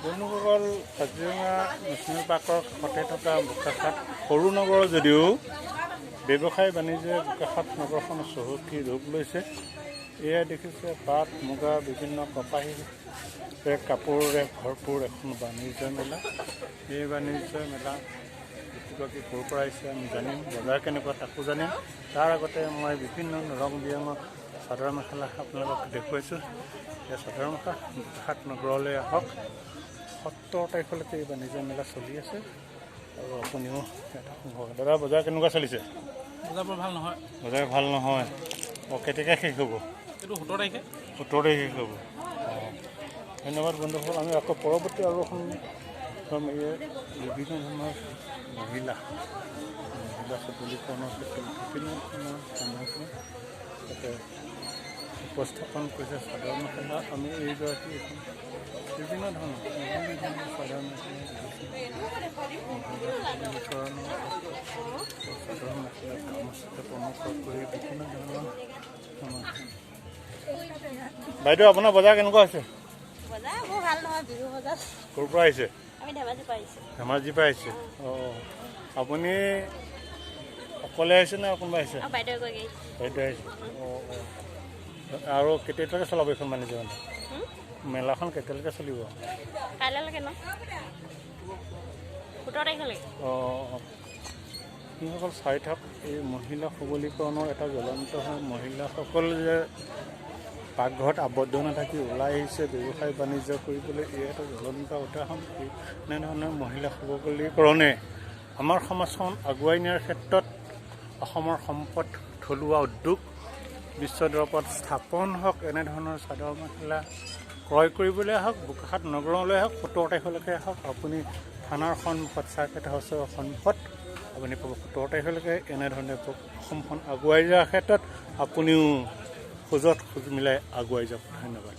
বন্ধুসকল কাজিৰঙা নেশ্যনেল পাৰ্কৰ কাষতে থকা বোকাখাট সৰু নগৰ যদিও ব্যৱসায় বাণিজ্যে বোকাখাট নগৰখন চহকী ৰূপ লৈছে। এয়া দেখিছে পাট মুগা বিভিন্ন কপাহী কাপোৰেৰে ভৰপূৰ এখন বাণিজ্য মেলা। এই বাণিজ্য মেলা ব্যক্তিগৰাকী ক'ৰ পৰা আহিছে আমি জানিম, বজাৰ কেনেকুৱা তাকো জানিম। তাৰ আগতে মই বিভিন্ন ৰং বিৰঙৰ চাদৰ মেখেলা আপোনালোকক দেখুৱাইছোঁ। এই চাদৰ মেখেলা বোকাখাট নগৰলৈ আহক। 17 তাৰিখলৈকে এই বাণিজ্য মেলা চলি আছে আৰু আপুনিও এটা সংগ্ৰহ। দাদা বজাৰ কেনেকুৱা চলিছে? বজাৰবোৰ ভাল নহয়। বজাৰ ভাল নহয়। কেতিয়াকৈ শেষ হ'ব? এইটো 17 তাৰিখে। 17 তাৰিখে শেষ হ'ব। ধন্যবাদ বন্ধুসকল। আমি আকৌ পৰৱৰ্তী আৰু এখন বিভিন্ন ধৰণৰ মহিলা সবলীকৰণৰ ক্ষেত্ৰত বিভিন্ন ধৰণৰ সামগ্ৰী তাতে উপস্থাপন কৰিছে। চাদৰ মেখেলা আমি এইগৰাকী এখন বিভিন্ন ধৰণৰ চাদৰ মেখেলা চাদৰ মেখেলা গামোচাতে প্ৰমুখ কৰি বিভিন্ন ধৰণৰ সামগ্ৰী। বাইদেউ আপোনাৰ বজাৰ কেনেকুৱা হৈছে? বজাৰ মোৰ ভাল নহয়, বিহু বজাৰ। ক'ৰ পৰা আহিছে? আমি ধেমাজিৰ পৰা আহিছোঁ। ধেমাজিৰ পৰা আহিছে। অঁ, আপুনি অকলে আহিছে নে কোনোবা আহিছে? বাইদেউ গৈ গৈ বাইদেউ আহিছে। অঁ অঁ, আৰু কেতিয়ালৈকে চলাব এইখন বাণিজ্য মেলা? মেলাখন কেতিয়ালৈকে চলিব? কাইলৈলৈকে ন, 17 তাৰিখলৈকে। অঁ, যিসকল চাই থাক এই মহিলা সবলীকৰণৰ এটা জ্বলন্ত হয়। মহিলাসকল যে পাকঘৰত আবদ্ধ নাথাকি ওলাই আহিছে ব্যৱসায় বাণিজ্য কৰিবলৈ, এই এটা জ্বলন্ত উদাহৰণ। এনেধৰণৰ মহিলা সবলীকৰণে আমাৰ সমাজখন আগুৱাই নিয়াৰ ক্ষেত্ৰত অসমৰ সম্পদ থলুৱা উদ্যোগ বিশ্ব দৰবাৰত স্থাপন হওক। এনেধৰণৰ চাদৰ মেখেলা ক্ৰয় কৰিবলৈ আহক, বোকাখাট নগৰলৈ আহক। 17 তাৰিখলৈকে আহক। আপুনি থানাৰ সন্মুখত চাৰ্কেট হাউচৰ সন্মুখত আপুনি পাব 17 তাৰিখলৈকে। এনেধৰণে অসমখন আগুৱাই যোৱাৰ ক্ষেত্ৰত আপুনিও খোজত খোজ মিলাই আগুৱাই যাওক। ধন্যবাদ।